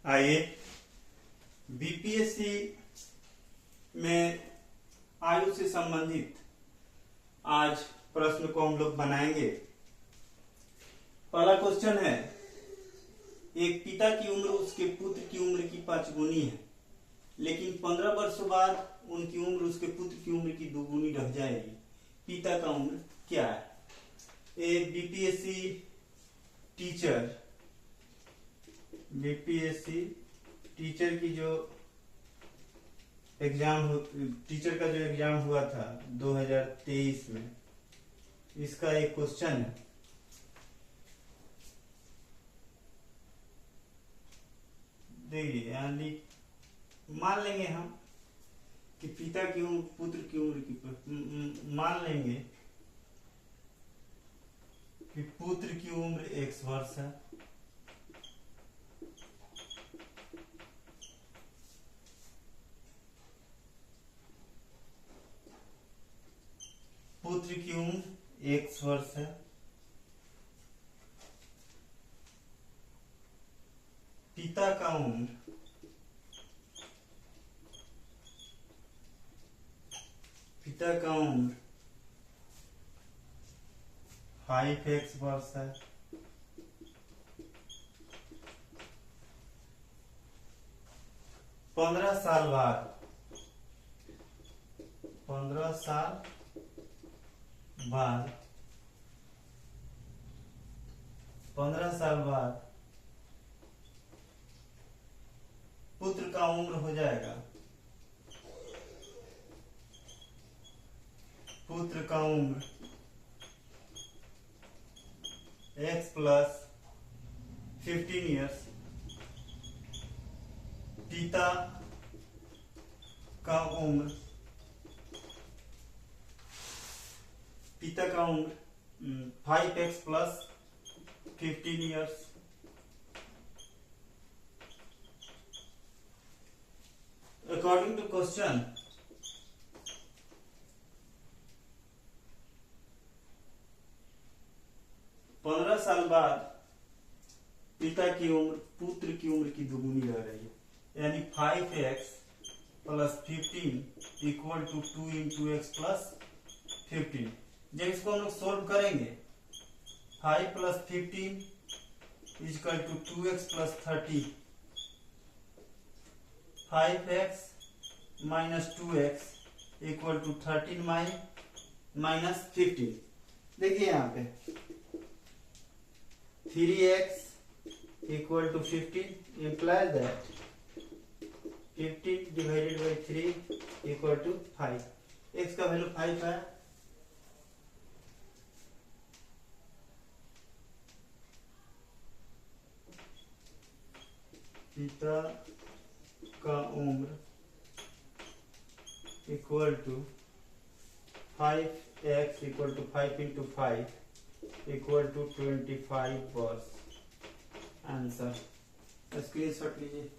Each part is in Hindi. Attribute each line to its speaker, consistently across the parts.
Speaker 1: आइए बीपीएससी में आयु से संबंधित आज प्रश्न को हम लोग बनाएंगे। पहला क्वेश्चन है, एक पिता की उम्र उसके पुत्र की उम्र की 5 गुनी है, लेकिन 15 वर्षों बाद उनकी उम्र उसके पुत्र की उम्र की 2 गुनी रह जाएगी। पिता का उम्र क्या है? एक बीपीएससी टीचर की जो टीचर का जो एग्जाम हुआ था 2023 में, इसका एक क्वेश्चन है। देखिए यानी मान लेंगे हम कि पिता की उम्र पुत्र की उम्र की मान लेंगे कि पुत्र की उम्र x वर्ष है, पुत्र की उम्र x वर्ष है, पिता का उम्र पिता का उम्र 5x वर्ष है, पंद्रह साल बाद पुत्र का उम्र हो जाएगा, पुत्र का उम्र x प्लस 15 ईयर्स, पिता का उम्र 5x plus 15 years, according to question, पंद्रह साल बाद पिता की उम्र पुत्र की उम्र की 2 गुनी रह रही है, यानी 5x plus 15 equal to 2 into x plus 15। जब इसको हम लोग सोल्व करेंगे, 5 plus 15 equal to 2x plus 30, 5x minus 2x equal to 13 minus 15। देखिए यहाँ पे 3x equal to 15 implies that 15 divided by 3 equal to 5। x का वैल्यू 5 है, पिता का उम्र equal to 5x equal to 5 into 5 equal to 25 वर्ष। आंसर स्क्रीनशॉट लीजिए।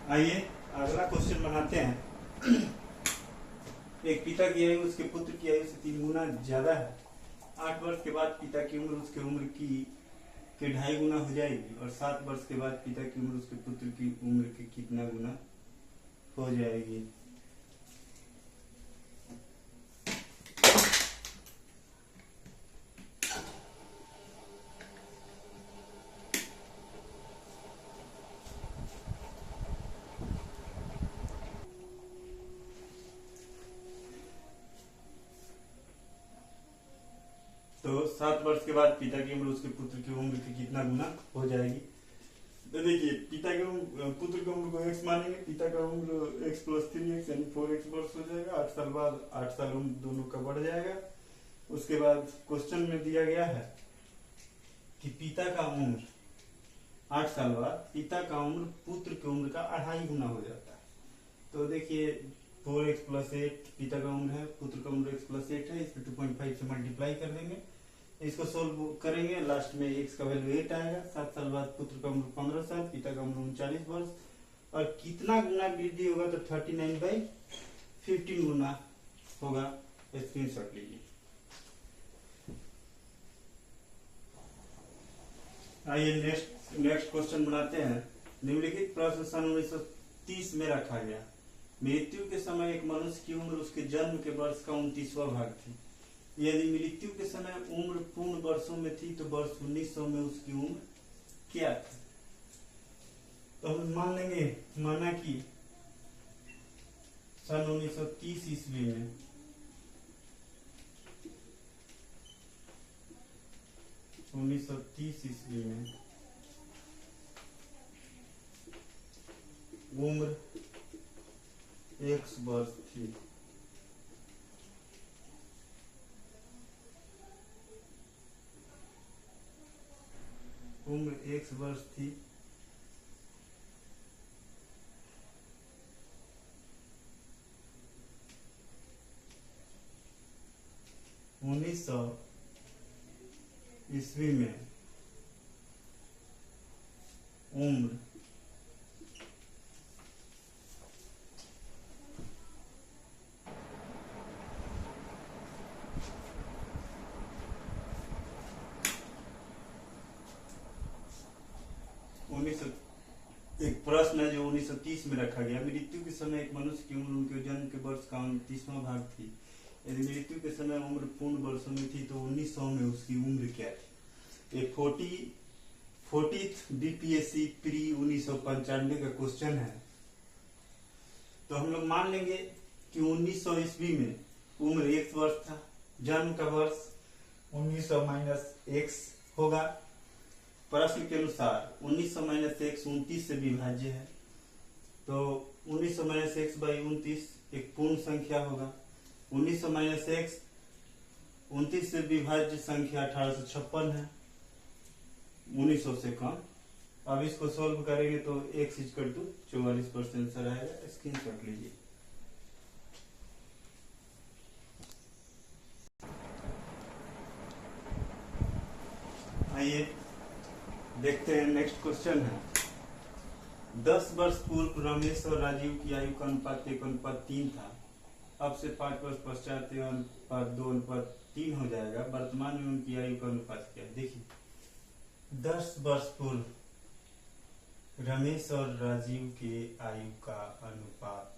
Speaker 1: आइए अगला क्वेश्चन बनाते हैं। एक पिता की आयु उसके पुत्र की आयु से 3 गुना ज्यादा है। 8 वर्ष के बाद पिता की उम्र उसके उम्र की 2.5 गुना हो जाएगी, और 7 वर्ष के बाद पिता की उम्र उसके पुत्र की उम्र के कितना गुना हो जाएगी? तो 7 वर्ष के बाद पिता की उम्र उसके पुत्र की उम्र की कितना गुना हो जाएगी? तो देखिए पुत्र की उम्र को x मानेंगे, पिता का उम्र x प्लस 3x यानी 4x वर्ष हो जाएगा। 8 साल बाद 8 साल उम्र दोनों का बढ़ जाएगा। उसके बाद क्वेश्चन में दिया गया है कि पिता का उम्र 8 साल बाद पिता का उम्र पुत्र की उम्र का 2.5 गुना हो जाता है। तो देखिए 4x प्लस 8 पिता का उम्र है, पुत्र का उम्र x प्लस 8 है, इसको 2.5 से मल्टीप्लाई कर देंगे, इसको सोल्व करेंगे, लास्ट में x का वैल्यू 8 आएगा। 7 साल बाद पुत्र का उम्र 15 साल, पिता का उम्र 39 वर्ष, और कितना गुना वृद्धि होगा? तो 39/15 गुना होगा। स्क्रीनशॉट लीजिए। आइए नेक्स्ट क्वेश्चन बनाते हैं। निम्नलिखित प्रश्न सन 1930 में रखा गया। मृत्यु के समय एक मनुष्य की उम्र उसके जन्म के वर्ष का 29वां भाग थी। यदि मृत्यु के समय उम्र पूर्ण वर्षों में थी तो वर्ष 1900 में उसकी उम्र क्या थी? तो हम मान लेंगे, माना कि सन 1930 ईस्वी में उम्र x वर्ष थी। उम्र x वर्ष थी। ईस्वी में उम्र एक प्रश्न है जो 1930 में रखा गया। मृत्यु के समय एक मनुष्य की उम्र उनके जन्म के वर्ष का 29वां भाग थी। यदि मृत्यु के समय उम्र पूर्ण वर्षों में थी तो 1900 में उसकी उम्र क्या थी? ये 40th बीपीएससी प्री 1995 का क्वेश्चन है। तो हम लोग मान लेंगे कि 1900 ईस्वी में उम्र x वर्ष था, जन्म का वर्ष 1900 माइनस x होगा। प्रश्न के अनुसार 1900 माइनस x 29 से विभाज्य है, तो 1900 माइनस x बाई 29 एक पूर्ण संख्या होगा। 1900 माइनस x 29 से विभाज्य संख्या 1856 है, 1900 से कम। अब इसको सोल्व करेंगे तो x इक्वल टू 44% आएगा। स्क्रीनशॉट लीजिए। आइए देखते हैं, नेक्स्ट क्वेश्चन है। 10 वर्ष पूर्व रमेश और राजीव की आयु का अनुपात 1:3 था। अब से 5 वर्ष पश्चात 2:3 हो जाएगा। वर्तमान में उनकी आयु का अनुपात क्या है? देखिए, 10 वर्ष पूर्व रमेश और राजीव के आयु का अनुपात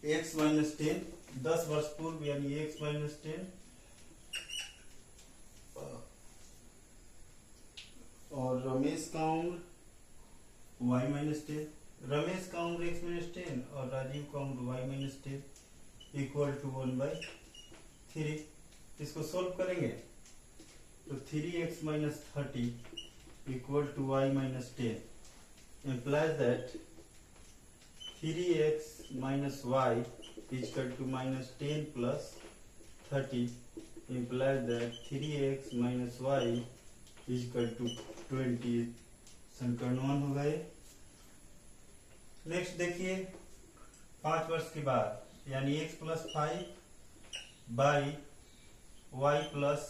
Speaker 1: x माइनस 10, 10 वर्ष पूर्व यानी x माइनस 10 और रमेश का उम्र y माइनस 10। रमेश का उम्र x माइनस 10 और राजीव का उम्र y माइनस 10 इक्वल टू 1/3। इसको सोल्व करेंगे तो 3x minus 30 equal to y minus 10 implies that 3x minus y is equal to minus 10 plus 30 implies that 3x minus y is equal to 20। समीकरण 1 हो गए। नेक्स्ट देखिए, 5 वर्ष के बाद यानी x plus 5 by y plus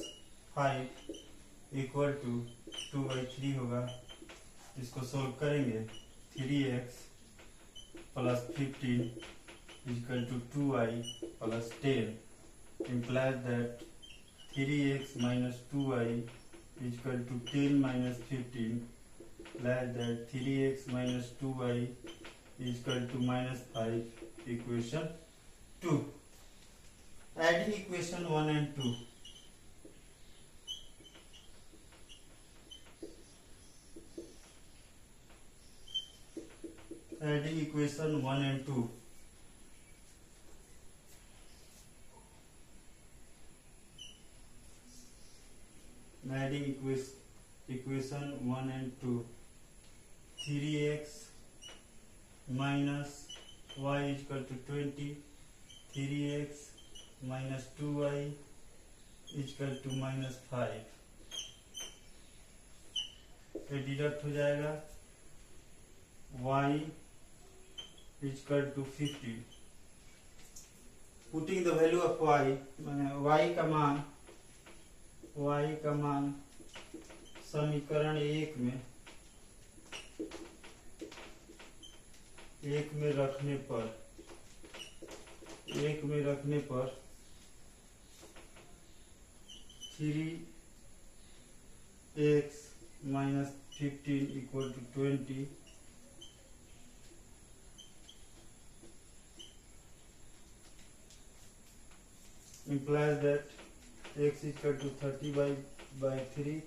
Speaker 1: 5 equal to 2/3 होगा। इसको सोल्व करेंगे 3x plus 15 equal to 2y plus 10 implies that 3x minus 2y equal to 10 minus 15 implies that 3x minus 2y equal to minus 5। Equation 2। Adding equation 1 and 2, adding equation 1 and 2, adding equation 1 and 2, 3x minus y is equal to 20, 3x minus 2y is equal to minus 5। ये डिडक्ट हो जाएगा। y is equal to 50। Putting the value of y, माने y का मान समीकरण 1 में एक में रखने पर 3x minus 15 equal to 20 implies that x is equal to 30 by 3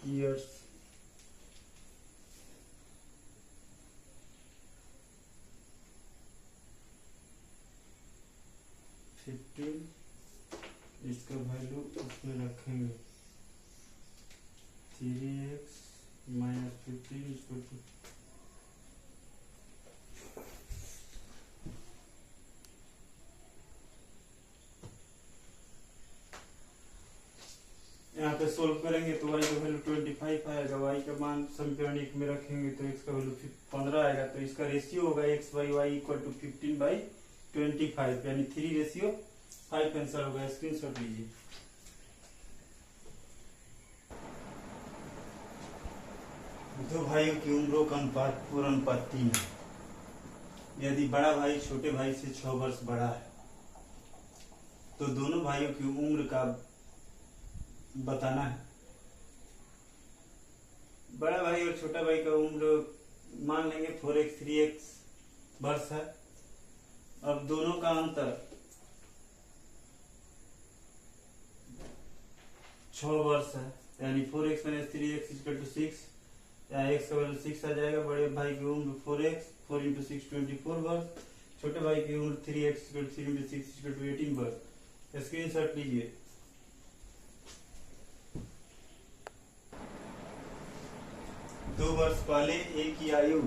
Speaker 1: years. इसका वैल्यू उसमें रखेंगे 3x minus 15 equal to यहाँ पे सोल्व करेंगे तो y का वैल्यू 25 आएगा। y का मान समीकरण 1 में रखेंगे तो x का वैल्यू 15 आएगा। तो इसका रेशियो होगा x by y equal to 15 by 25 यानी 3:5 आंसर होगा। स्क्रीनशॉट लीजिए। दो भाइयों की उम्रों का अनुपात पूर्ण अनुपात 3 है। यदि बड़ा भाई छोटे भाई से 6 वर्ष बड़ा है तो दोनों भाइयों की उम्र का बताना है। बड़ा भाई और छोटा भाई का उम्र मान लेंगे 4x 3x वर्ष है। अब दोनों का अंतर 6 वर्ष है यानी 4x minus 3x equal to 6 या x का वैल्यू 6 आ जाएगा। बड़े भाई की उम्र 4x 4 into 6 24 वर्ष। छोटे भाई की उम्र 3x 3 into 6 इक्वल टू 18 वर्ष। स्क्रीनशॉट लीजिए। दो वर्ष पहले एक ही आयु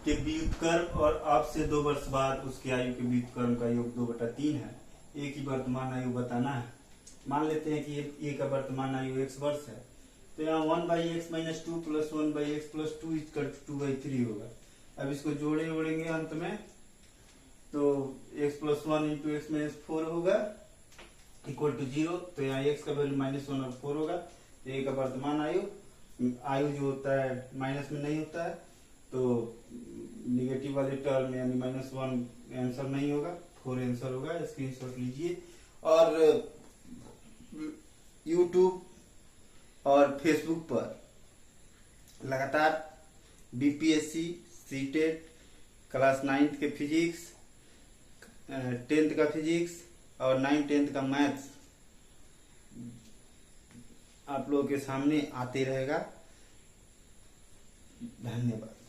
Speaker 1: के व्युत्क्रम और अब से 2 वर्ष बाद उसके आयु के व्युत्क्रम का योग 2/3 है। एक ही वर्तमान आयु बताना है। मान लेते हैं कि ए का वर्तमान आयु x वर्ष है तो यहाँ 1/x - 2 + 1/x + 2 इक्वल टू 2/3 होगा। अब इसको जोड़ेंगे अंत में तो x + 1 × x - 4 होगा इक्वल टू 0। तो यहाँ x का वैल्यू -1 और 4 होगा। तो ए का वर्तमान आयु जो होता है माइनस में नहीं होता है तो निगेटिव वाले टर्म यानी -1 आंसर नहीं होगा, 4 आंसर होगा। स्क्रीनशॉट लीजिए। और YouTube और फेसबुक पर लगातार बीपीएससी सीटेट क्लास 9th के फिजिक्स 10th का फिजिक्स और 9th 10th का मैथ्स आप लोगों के सामने आते रहेगा। धन्यवाद।